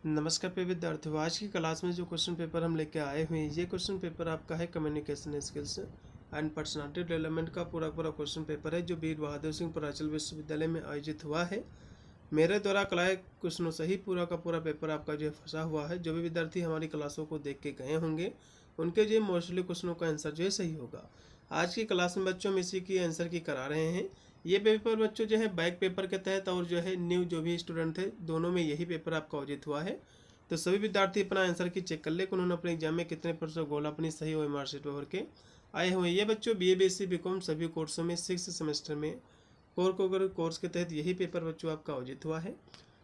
नमस्कार प्रिय विद्यार्थियों, आज की क्लास में जो क्वेश्चन पेपर हम लेके आए हुए हैं, ये क्वेश्चन पेपर आपका है communication skills and personality development का पूरा क्वेश्चन पेपर है, जो वीर बहादुर सिंह पूर्वांचल विश्वविद्यालय में आयोजित हुआ है। मेरे द्वारा कराए क्वेश्चनों से ही पूरा का पूरा पेपर आपका जो है फंसा हुआ है। जो भी विद्यार्थी हमारी क्लासों को देख के गए होंगे, उनके जो मोस्टली क्वेश्चनों का आंसर जो है सही होगा। आज की क्लास में बच्चों में इसी की आंसर की करा रहे हैं। ये पेपर बच्चों जो है बैक पेपर के तहत और जो है न्यू जो भी स्टूडेंट थे, दोनों में यही पेपर आपका आयोजित हुआ है। तो सभी विद्यार्थी अपना आंसर की चेक कर ले कि उन्होंने अपने एग्जाम में कितने प्रतिशत गोल अपनी सही हुई मार्कशीट पर भर के आए हुए। ये बच्चों BA BSc BCom सभी कोर्सों में 6 सेमेस्टर में कोर्स के तहत यही पेपर बच्चों आपका आयोजित हुआ है।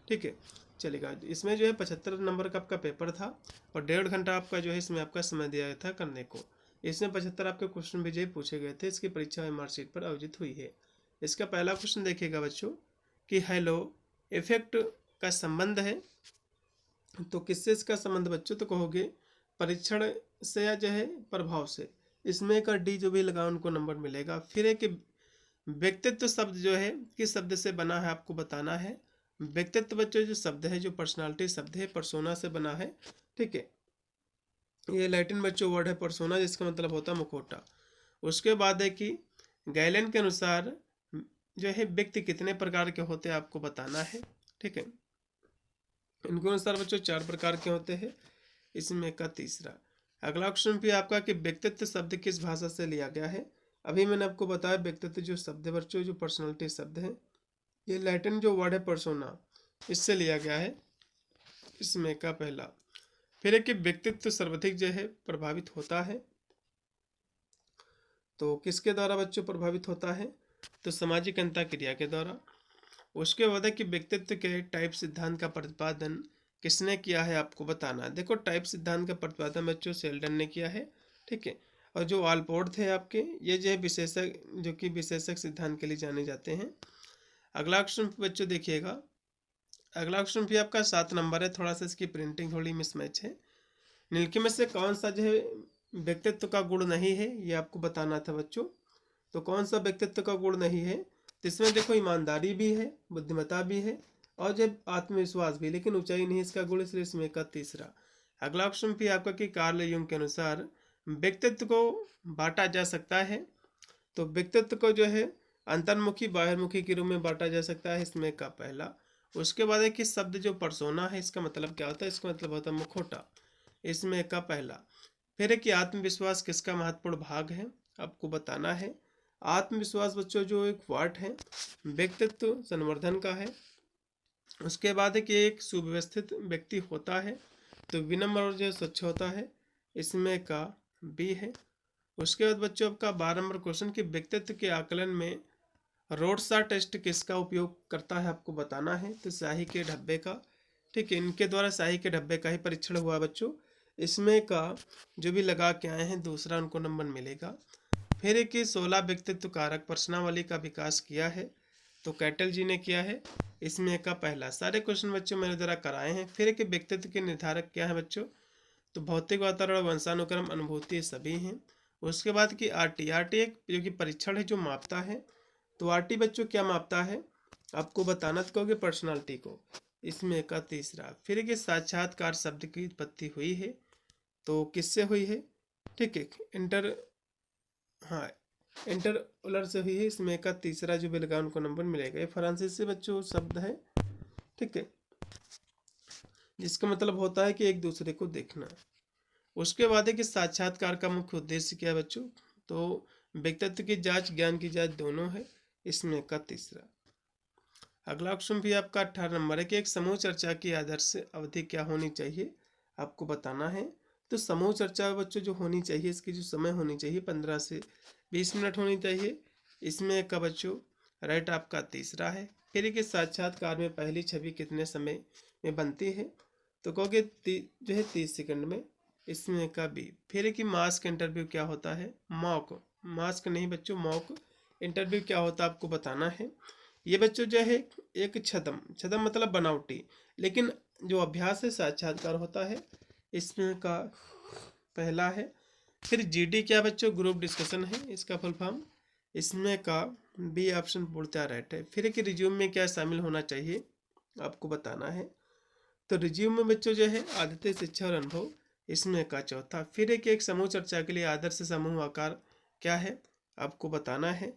ठीक है, चलेगा। इसमें जो है 75 नंबर का आपका पेपर था और 1.5 घंटा आपका जो है इसमें आपका समय दिया गया था करने को। इसमें 75 आपके क्वेश्चन भी जो है पूछे गए थे, इसकी परीक्षा मार्कशीट पर आयोजित हुई है। इसका पहला क्वेश्चन देखिएगा बच्चों कि हेलो इफेक्ट का संबंध है, तो किससे इसका संबंध बच्चों? तो कहोगे परीक्षण से या जो है प्रभाव से। इसमें का डी जो भी लगा उनको नंबर मिलेगा। फिर एक व्यक्तित्व शब्द जो है किस शब्द से बना है आपको बताना है। व्यक्तित्व बच्चों जो शब्द है, जो पर्सनालिटी शब्द है, पर्सोना से बना है। ठीक है, ये लैटिन बच्चों वर्ड है पर्सोना, जिसका मतलब होता है मुखौटा। उसके बाद है कि गैलन के अनुसार जो है व्यक्ति कितने प्रकार के होते हैं आपको बताना है। ठीक है, इनके अनुसार बच्चों 4 प्रकार के होते हैं, इसमें का तीसरा। अगला क्वेश्चन भी आपका कि व्यक्तित्व शब्द किस भाषा से लिया गया है। अभी मैंने आपको बताया व्यक्तित्व जो शब्द है बच्चों, जो पर्सनालिटी शब्द है, ये लैटिन जो वर्ड है पर्सोना, इससे लिया गया है, इसमें का पहला। फिर एक कि व्यक्तित्व सर्वाधिक जो है प्रभावित होता है, तो किसके द्वारा बच्चों प्रभावित होता है? तो सामाजिक अंतर क्रिया के द्वारा। उसके बाद है कि व्यक्तित्व के टाइप सिद्धांत का प्रतिपादन किसने किया है आपको बताना है। देखो टाइप सिद्धांत का प्रतिपादन बच्चों शेल्डन ने किया है। ठीक है, और जो आलपोर्ट थे आपके, ये जो है विशेषक, जो कि विशेषक सिद्धांत के लिए जाने जाते हैं। अगला क्वेश्चन बच्चों देखिएगा, अगला क्वेश्चन भी आपका 7 नंबर है, थोड़ा सा इसकी प्रिंटिंग थोड़ी मिसमैच है। निम्नलिखित में से कौन सा जो है व्यक्तित्व का गुण नहीं है, ये आपको बताना था बच्चों। तो कौन सा व्यक्तित्व का गुण नहीं है? तो इसमें देखो ईमानदारी भी है, बुद्धिमत्ता भी है और जब आत्मविश्वास भी, लेकिन ऊंचाई नहीं इसका गुण, इसलिए इसमें का तीसरा। अगला ऑप्शन भी आपका कि कार्ल यूंग के अनुसार व्यक्तित्व को बांटा जा सकता है, तो व्यक्तित्व को जो है अंतर्मुखी बाहिर्मुखी के रूप में बांटा जा सकता है, इसमें का पहला। उसके बाद है कि शब्द जो पर्सोना है, इसका मतलब क्या होता है? इसका मतलब होता है मुखौटा, इसमें का पहला। फिर है कि आत्मविश्वास किसका महत्वपूर्ण भाग है, आपको बताना है। आत्मविश्वास बच्चों जो एक पार्ट है व्यक्तित्व संवर्धन का है। उसके बाद है कि एक सुव्यवस्थित व्यक्ति होता है, तो विनम्र और जो स्वच्छ होता है, इसमें का बी है। उसके बाद बच्चों आपका 12 नंबर क्वेश्चन कि व्यक्तित्व के आकलन में रोडसा टेस्ट किसका उपयोग करता है आपको बताना है। तो शाही के ढब्बे का। ठीक है, इनके द्वारा शाही के ढब्बे का ही परीक्षण हुआ बच्चों। इसमें का जो भी लगा के आए हैं दूसरा, उनको नंबर मिलेगा। फिर एक 16 व्यक्तित्व कारक प्रश्नावली का विकास किया है, तो कैटल जी ने किया है, इसमें का पहला। सारे क्वेश्चन बच्चों मैंने जरा कराए हैं। फिर एक व्यक्तित्व के निर्धारक क्या है बच्चों? तो भौतिक वातावरण, वंशानुक्रम, अनुभूति सभी हैं। उसके बाद की RT एक जो कि परीक्षण है जो मापता है, तो RT बच्चों क्या मापता है आपको बताना, तो कहोगे पर्सनालिटी को, इसमें का तीसरा। फिर एक साक्षात्कार शब्द की उत्पत्ति हुई है, तो किससे हुई है? ठीक है, इंटरओलर से हुई है, इसमें का तीसरा जो भी लगा उनको नंबर मिलेगा। ये फ्रांसीसी बच्चों शब्द है, ठीक है, जिसका मतलब होता है कि एक दूसरे को देखना। उसके बाद है कि साक्षात्कार का मुख्य उद्देश्य क्या है बच्चों? तो व्यक्तित्व की जांच, ज्ञान की जांच दोनों है, इसमें का तीसरा। अगला ऑप्शन भी आपका 18 नंबर है कि एक समूह चर्चा की आदर्श अवधि क्या होनी चाहिए, आपको बताना है। तो समूह चर्चा बच्चों जो होनी चाहिए, इसकी जो समय होनी चाहिए 15 से 20 मिनट होनी चाहिए, इसमें का बच्चों राइट आपका तीसरा है। फिर कि साक्षात्कार में पहली छवि कितने समय में बनती है, तो कहोगे जो है 30 सेकंड में, इसमें का बी। फिर कि मास्क इंटरव्यू क्या होता है? मॉक, मास्क नहीं बच्चों, मॉक इंटरव्यू क्या होता है आपको बताना है। ये बच्चों जो है एक छदम, छदम मतलब बनावटी, लेकिन जो अभ्यास है साक्षात्कार होता है, इसमें का पहला है। फिर GD क्या बच्चों? ग्रुप डिस्कशन है, इसका फुल फॉर्म, इसमें का बी ऑप्शन पूर्णतः राइट है। फिर कि रिज्यूम में क्या शामिल होना चाहिए आपको बताना है। तो रिज्यूम में बच्चों जो है आदतें, शिक्षा और अनुभव, इसमें का चौथा। फिर एक समूह चर्चा के लिए आदर्श समूह आकार क्या है आपको बताना है।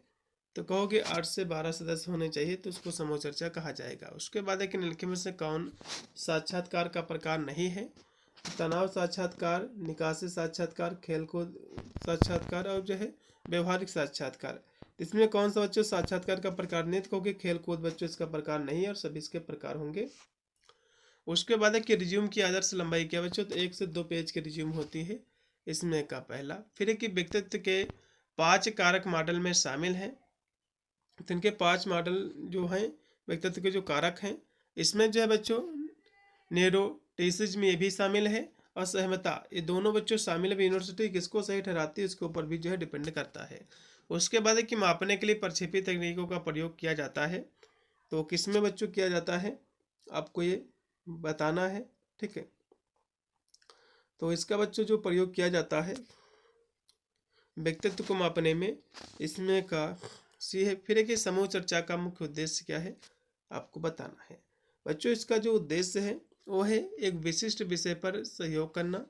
तो कहोगे 8 से 12 सदस्य होने चाहिए, तो उसको समूह चर्चा कहा जाएगा। उसके बाद है कि निम्नलिखित में से कौन साक्षात्कार का प्रकार नहीं है। तनाव साक्षात्कार, निकासी साक्षात्कार, खेलकूद साक्षात्कार और जो है व्यवहारिक साक्षात्कार। इसमें कौन सा बच्चों साक्षात्कार का प्रकार नहीं, तो कहोगे खेलकूद बच्चों इसका प्रकार नहीं है और सभी इसके प्रकार होंगे। उसके बाद है कि रिज्यूम की आदर्श लंबाई क्या बच्चों, तो 1 से 2 पेज की रिज्यूम होती है, इसमें का पहला। फिर है कि व्यक्तित्व के 5 कारक मॉडल में शामिल हैं। तो इनके 5 मॉडल जो हैं व्यक्तित्व के जो कारक हैं, इसमें जो है बच्चों न्यूरोटिसिज्म ये भी शामिल है, असहमता, ये दोनों बच्चों शामिल है। यूनिवर्सिटी किसको सही ठहराती है इसके ऊपर भी जो है डिपेंड करता है। उसके बाद है कि मापने के लिए प्रक्षेपी तकनीकों का प्रयोग किया जाता है, तो किसमें बच्चों किया जाता है आपको ये बताना है, ठीक है। तो इसका बच्चों जो प्रयोग किया जाता है व्यक्तित्व को मापने में, इसमें का सी है। फिर है कि समूह चर्चा का मुख्य उद्देश्य क्या है आपको बताना है बच्चों। इसका जो उद्देश्य है वो है एक विशिष्ट विषय पर सहयोग करना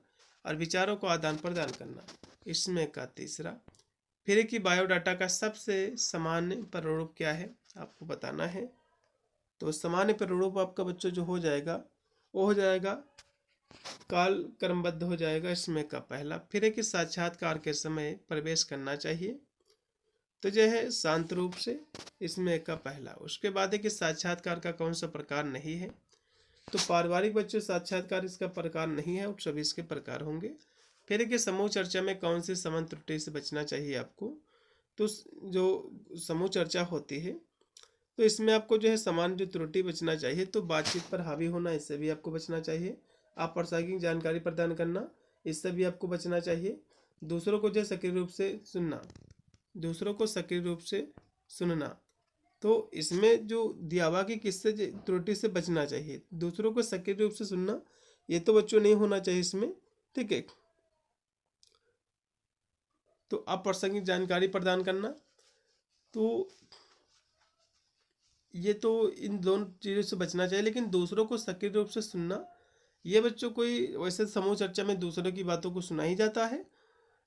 और विचारों को आदान प्रदान करना, इसमें का तीसरा। फिर है कि बायोडाटा का सबसे सामान्य प्रारूप क्या है आपको बताना है। तो सामान्य प्रारूप आपका बच्चों जो हो जाएगा वो हो जाएगा काल क्रमबद्ध हो जाएगा, इसमें का पहला। फिर है कि साक्षात्कार के समय प्रवेश करना चाहिए, तो जो है शांत रूप से, इसमें का पहला। उसके बाद है कि साक्षात्कार का कौन सा प्रकार नहीं है, तो पारिवारिक बच्चों साक्षात्कार इसका प्रकार नहीं है और सभी इसके प्रकार होंगे। फिर है कि समूह चर्चा में कौन सी समान त्रुटि से बचना चाहिए आपको, तो जो समूह चर्चा होती है तो इसमें आपको जो है समान जो त्रुटि बचना चाहिए, तो बातचीत पर हावी होना, इससे भी आपको बचना चाहिए। अप्रासंगिक जानकारी प्रदान करना, इससे भी आपको बचना चाहिए। दूसरों को जो सक्रिय रूप से सुनना, दूसरों को सक्रिय रूप से सुनना, तो इसमें जो दिया हुआ कि किससे त्रुटि से बचना चाहिए, दूसरों को सक्रिय रूप से सुनना, ये तो बच्चों नहीं होना चाहिए इसमें, ठीक है। तो अप्रासंगिक जानकारी प्रदान करना, तो ये तो इन दोनों चीज़ों से बचना चाहिए। लेकिन दूसरों को सक्रिय रूप से सुनना, ये बच्चों कोई वैसे समूह चर्चा में दूसरों की बातों को सुना ही जाता है,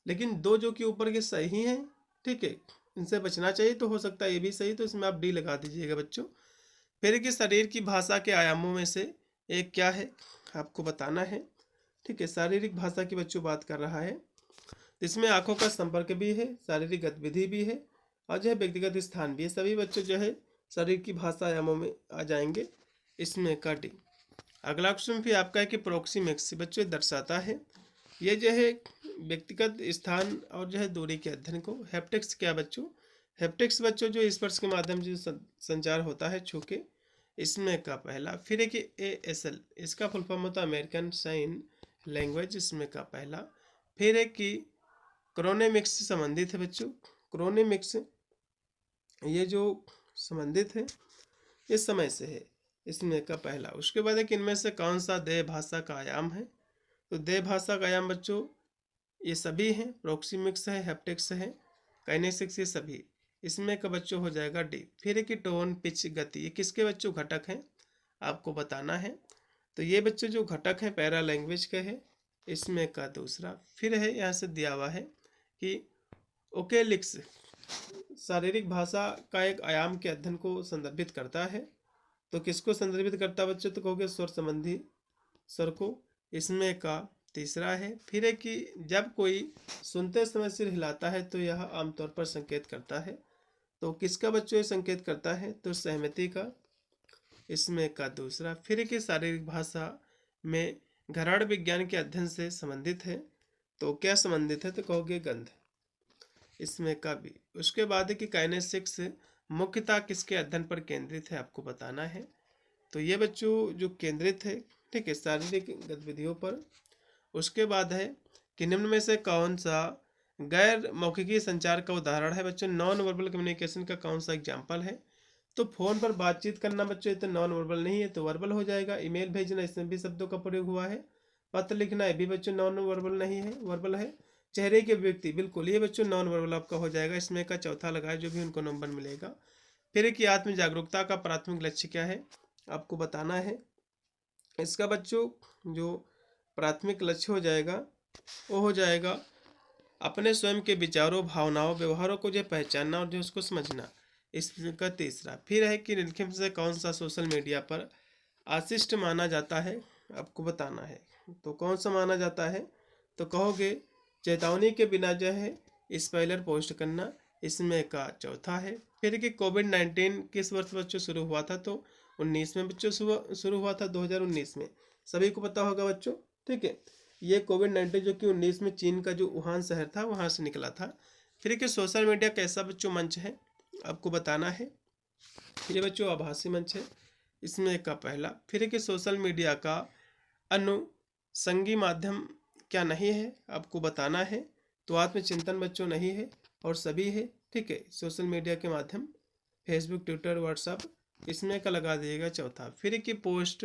लेकिन दो जो कि ऊपर के सही हैं, ठीक है, इनसे बचना चाहिए। तो हो सकता है ये भी सही, तो इसमें आप डी लगा दीजिएगा बच्चों। फिर कि शरीर की भाषा के आयामों में से एक क्या है आपको बताना है, ठीक है। शारीरिक भाषा की बच्चों बात कर रहा है, इसमें आंखों का संपर्क भी है, शारीरिक गतिविधि भी है और जो है व्यक्तिगत स्थान भी है। सभी बच्चों जो है शरीर की भाषा आयामों में आ जाएंगे, इसमें का डी। अगला क्वेश्चन भी आपका है कि प्रोक्सीमिक्स बच्चों दर्शाता है, ये जो है व्यक्तिगत स्थान और जो है दूरी के अध्ययन को। हैप्टिक्स क्या बच्चों, हैप्टिक्स बच्चों जो स्पर्श के माध्यम से संचार होता है छू के, इसमें का पहला। फिर है कि ASL, इसका फुल फॉर्म होता है अमेरिकन साइन लैंग्वेज, इसमें का पहला। फिर है कि क्रोनेमिक्स से संबंधित है बच्चों, क्रोनेमिक्स ये जो संबंधित है इस समय से है, इसमें का पहला। उसके बाद है कि इनमें से कौन सा देह भाषा का आयाम है, तो देह भाषा का आयाम बच्चों ये सभी हैं, प्रोक्सीमिक्स है, हैप्टिक्स है, काइनेसिक्स, ये सभी, इसमें का बच्चों हो जाएगा डी। फिर है कि टोन, पिच, गति, ये किसके बच्चों घटक हैं आपको बताना है। तो ये बच्चों जो घटक हैं पैरा लैंग्वेज के हैं, इसमें का दूसरा। फिर है यहाँ से दिया हुआ है कि ओकेलिक्स शारीरिक भाषा का एक आयाम के अध्ययन को संदर्भित करता है, तो किसको संदर्भित करता है बच्चों, तो कहोगे स्वर संबंधी स्वर को, इसमें का तीसरा है। फिर है कि जब कोई सुनते समय सिर हिलाता है तो यह आमतौर पर संकेत करता है, तो किसका बच्चों ये संकेत करता है, तो सहमति का, इसमें का दूसरा। फिर है कि शारीरिक भाषा में घराड़ विज्ञान के अध्ययन से संबंधित है, तो क्या संबंधित है, तो कहोगे गंध, इसमें का भी। उसके बाद है कि काइनेसिक्स मुख्यतः किसके अध्ययन पर केंद्रित है आपको बताना है, तो ये बच्चों जो केंद्रित है, ठीक है, शारीरिक गतिविधियों पर। उसके बाद है कि निम्न में से कौन सा गैर मौखिकी संचार का उदाहरण है बच्चों, नॉन वर्बल कम्युनिकेशन का कौन सा एग्जाम्पल है, तो फोन पर बातचीत करना बच्चों ये तो नॉन वर्बल नहीं है, तो वर्बल हो जाएगा। ईमेल भेजना, इसमें भी शब्दों का प्रयोग हुआ है। पत्र लिखना, ये भी बच्चों नॉन वर्बल नहीं है, वर्बल है। चेहरे के व्यक्ति, बिल्कुल ये बच्चों नॉन वर्बल आपका हो जाएगा, इसमें का चौथा लगाए, जो भी उनको नंबर मिलेगा। फिर कि आत्म जागरूकता का प्राथमिक लक्ष्य क्या है आपको बताना है, इसका बच्चों जो प्राथमिक लक्ष्य हो जाएगा वो हो जाएगा अपने स्वयं के विचारों, भावनाओं, व्यवहारों को जो पहचानना और जो उसको समझना। इसका तीसरा फिर है कि निम्नलिखित से कौन सा सोशल मीडिया पर अशिष्ट माना जाता है, आपको बताना है। तो कौन सा माना जाता है, तो कहोगे चेतावनी के बिना जो है स्पॉइलर पोस्ट करना, इसमें का चौथा है। फिर कि कोविड-19 किस वर्ष बच्चों शुरू हुआ था, तो 19 में बच्चों शुरू हुआ था, 2019 में, सभी को पता होगा बच्चों। ठीक है, ये कोविड-19 जो कि 19 में चीन का जो वुहान शहर था वहाँ से निकला था। फिर कि सोशल मीडिया कैसा बच्चों मंच है, आपको बताना है। ये बच्चों आभासी मंच है, इसमें का पहला। फिर कि सोशल मीडिया का अनुषंगी माध्यम क्या नहीं है, आपको बताना है। तो आत्मचिंतन बच्चों नहीं है और सभी है। ठीक है, सोशल मीडिया के माध्यम फेसबुक, ट्विटर, व्हाट्सएप, इसमें का लगा दिएगा चौथा। फिर कि पोस्ट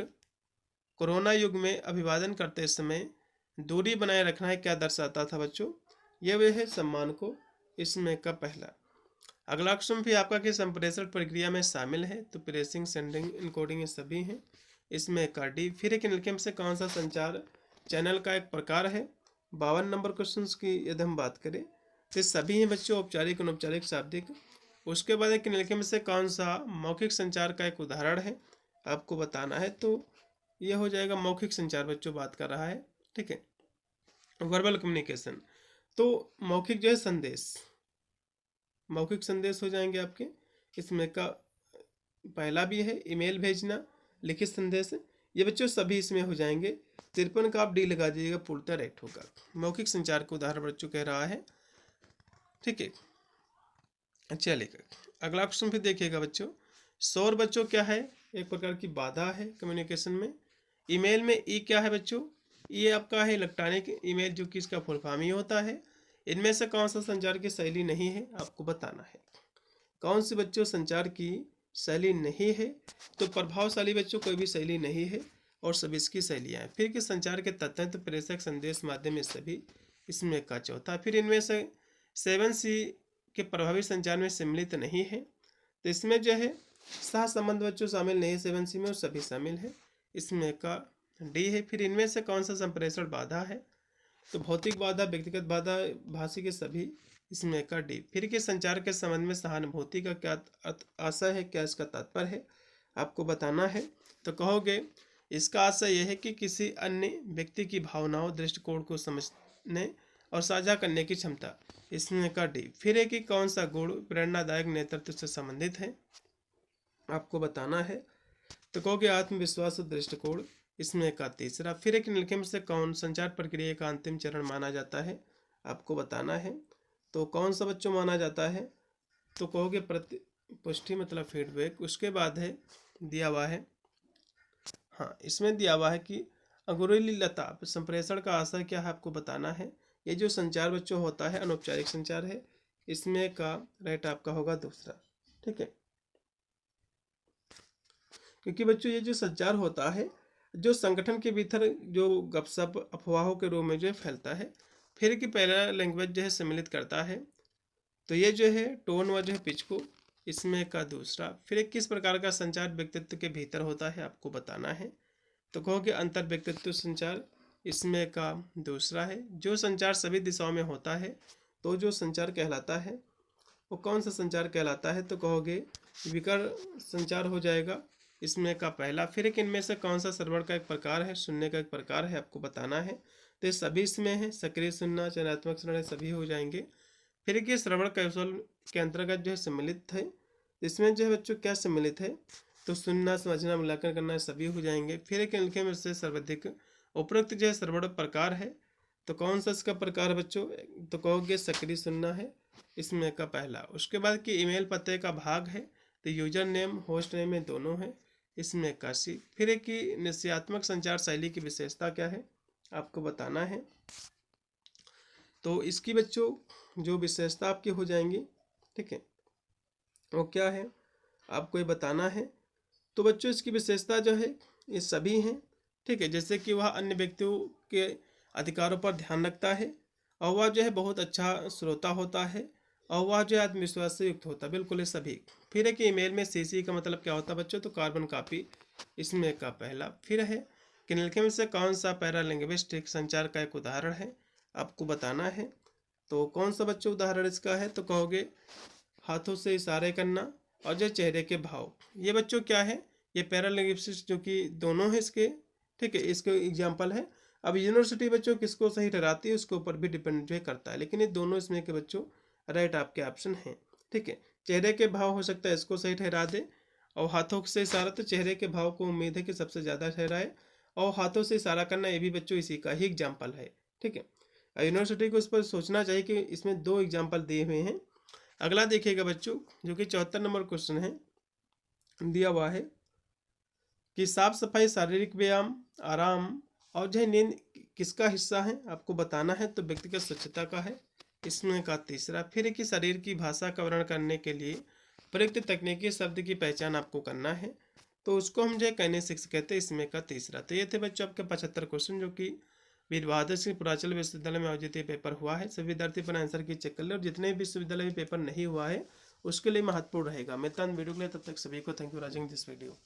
कोरोना युग में अभिवादन करते समय दूरी बनाए रखना है क्या दर्शाता था बच्चों, यह वे है सम्मान को, इसमें का पहला। अगला ऑप्शन भी आपका कि संप्रेषण प्रक्रिया में शामिल है, तो प्रेसिंग, सेंडिंग, इनकोडिंग ये सभी हैं, इसमें का डी। फिर एक निम्नलिखित से कौन सा संचार चैनल का एक प्रकार है, 52 नंबर क्वेश्चन की यदि हम बात करें तो सभी हैं बच्चों, औपचारिक, अनौपचारिक, शाब्दिक। उसके बाद एक निम्नलिखित में से कौन सा मौखिक संचार का एक उदाहरण है, आपको बताना है। तो यह हो जाएगा मौखिक संचार बच्चों बात कर रहा है। ठीक है, वर्बल कम्युनिकेशन, तो मौखिक जो है संदेश, मौखिक संदेश हो जाएंगे आपके। इसमें का पहला भी है ईमेल भेजना, लिखित संदेश, ये बच्चों सभी इसमें हो जाएंगे। 53 का आप डी लगा दीजिएगा, पूर्णतः राइट होगा। मौखिक संचार का उदाहरण बच्चों कह रहा है। ठीक है, चलिए अगला ऑप्शन भी देखिएगा बच्चों। शोर बच्चों क्या है, एक प्रकार की बाधा है कम्युनिकेशन में। ईमेल में ई क्या है बच्चों, ये आपका है इलेक्ट्रॉनिक ईमेल, जो कि इसका फुल फॉर्म ही होता है। इनमें से कौन सा संचार की शैली नहीं है, आपको बताना है। कौन सी बच्चों संचार की शैली नहीं है, तो प्रभावशाली बच्चों कोई भी शैली नहीं है और सभी इसकी शैलियाँ हैं। फिर कि संचार के तत्व हैं, तो प्रेषक, संदेश, माध्यम, सभी, इसमें का चौथा। फिर इनमें से 7C के प्रभावी संचार में सम्मिलित नहीं है, तो इसमें जो है सह संबंध बच्चों शामिल नहीं है 7C में, और सभी शामिल है, इसमें का डी है। फिर इनमें से कौन सा संप्रेषण बाधा है, तो भौतिक बाधा, व्यक्तिगत बाधा, भाषी के सभी, इसमें का डी। फिर के संचार के संबंध में सहानुभूति का क्या आशय है, क्या इसका तात्पर्य है, आपको बताना है। तो कहोगे इसका आशय यह है कि किसी अन्य व्यक्ति की भावनाओं, दृष्टिकोण को समझने और साझा करने की क्षमता, इसमें का डी। फिर है कि कौन सा गुण प्रेरणादायक नेतृत्व से संबंधित है, आपको बताना है। तो कहोगे आत्मविश्वास और दृष्टिकोण, इसमें का तीसरा। फिर एक निम्नलिखित में से कौन संचार प्रक्रिया का अंतिम चरण माना जाता है, आपको बताना है। तो कौन सा बच्चों माना जाता है, तो कहोगे पुष्टि मतलब फीडबैक। उसके बाद है दिया हुआ है, हाँ इसमें दिया हुआ है कि अंगुरीली लता संप्रेषण का आशय क्या है, आपको बताना है। ये जो संचार बच्चों होता है अनौपचारिक संचार है, इसमें का राइट आपका होगा दूसरा। ठीक है, क्योंकि बच्चों ये जो संचार होता है जो संगठन के भीतर जो गपशप अफवाहों के रूप में जो है फैलता है। फिर कि पहला लैंग्वेज जो है सम्मिलित करता है, तो ये जो है टोन व जो है पिच को, इसमें का दूसरा। फिर एक किस प्रकार का संचार व्यक्तित्व के भीतर होता है, आपको बताना है। तो कहोगे अंतर व्यक्तित्व संचार, इसमें का दूसरा है। जो संचार सभी दिशाओं में होता है, तो जो संचार कहलाता है वो कौन सा संचार कहलाता है, तो कहोगे विकर संचार हो जाएगा, इसमें का पहला। फिर एक इनमें से कौन सा श्रवण का एक प्रकार है, सुनने का एक प्रकार है, आपको बताना है। तो ये सभी इसमें है, सक्रिय सुनना, चयनात्मक श्रवण, सभी हो जाएंगे। फिर एक ये श्रवण कौशल के अंतर्गत जो है सम्मिलित है, इसमें जो है बच्चों क्या सम्मिलित है, तो सुनना, समझना, मूल्यांकन करना, सभी हो जाएंगे। फिर एक इनके में से सर्वाधिक उपरोक्त जो है श्रवण प्रकार है, तो कौन सा इसका प्रकार है बच्चों, तो कहोगे सक्रिय सुनना है, इसमें का पहला। उसके बाद कि ईमेल पते का भाग है, तो यूजर नेम, होस्ट नेम में दोनों है, इसमें 81। फिर एक कि निश्चयात्मक संचार शैली की विशेषता क्या है, आपको बताना है। तो इसकी बच्चों जो विशेषता आपकी हो जाएंगी, ठीक है, वो क्या है आपको ये बताना है। तो बच्चों इसकी विशेषता जो है ये सभी हैं। ठीक है, जैसे कि वह अन्य व्यक्तियों के अधिकारों पर ध्यान रखता है, और वह जो है बहुत अच्छा श्रोता होता है, और वह जो है आत्मविश्वास से युक्त होता है, बिल्कुल ये सभी। फिर है कि ईमेल में सीसी का मतलब क्या होता है बच्चों, तो कार्बन कॉपी, इसमें का पहला। फिर है कि निम्नलिखित में से कौन सा पैरालिंग्विस्टिक संचार का एक उदाहरण है, आपको बताना है। तो कौन सा बच्चों उदाहरण इसका है, तो कहोगे हाथों से इशारे करना और जो चेहरे के भाव। ये बच्चों क्या है, ये पैरालिंग्विस्टिक्स जो कि दोनों है इसके, ठीक है, इसके एग्जाम्पल है। अब यूनिवर्सिटी बच्चों किसको सही ठहराती है उसके ऊपर भी डिपेंड जो करता है, लेकिन ये दोनों इसमें के बच्चों राइट आपके ऑप्शन हैं, ठीक है। चेहरे के भाव हो सकता है इसको सही ठहरा दे, और हाथों से इशारा तो चेहरे के भाव को उम्मीद है कि सबसे ज़्यादा ठहराए, और हाथों से इशारा करना ये भी बच्चों इसी का ही एग्जाम्पल है, ठीक है। यूनिवर्सिटी को इस पर सोचना चाहिए कि इसमें 2 एग्जाम्पल दिए हुए हैं। अगला देखिएगा बच्चों, जो कि 74 नंबर क्वेश्चन है, दिया हुआ है कि साफ सफाई, शारीरिक व्यायाम, आराम और जो नींद किसका हिस्सा है, आपको बताना है। तो व्यक्तिगत स्वच्छता का है इसमें का तीसरा। फिर कि शरीर की भाषा का वर्णन करने के लिए प्रयुक्त तकनीकी शब्द की पहचान आपको करना है, तो उसको हम जो काइनेसिक्स कहते हैं, इसमें का तीसरा। तो ये थे बच्चों आपके 75 क्वेश्चन जो कि वीर बहादुर सिंह पूर्वांचल विश्वविद्यालय में आयोजित पेपर हुआ है। सभी विद्यार्थी अपना आंसर की चेक कर ले, और जितने भी विश्वविद्यालय में पेपर नहीं हुआ है उसके लिए महत्वपूर्ण रहेगा। मिलता हूं वीडियो के लिए, तब तक सभी को thank you for watching this video.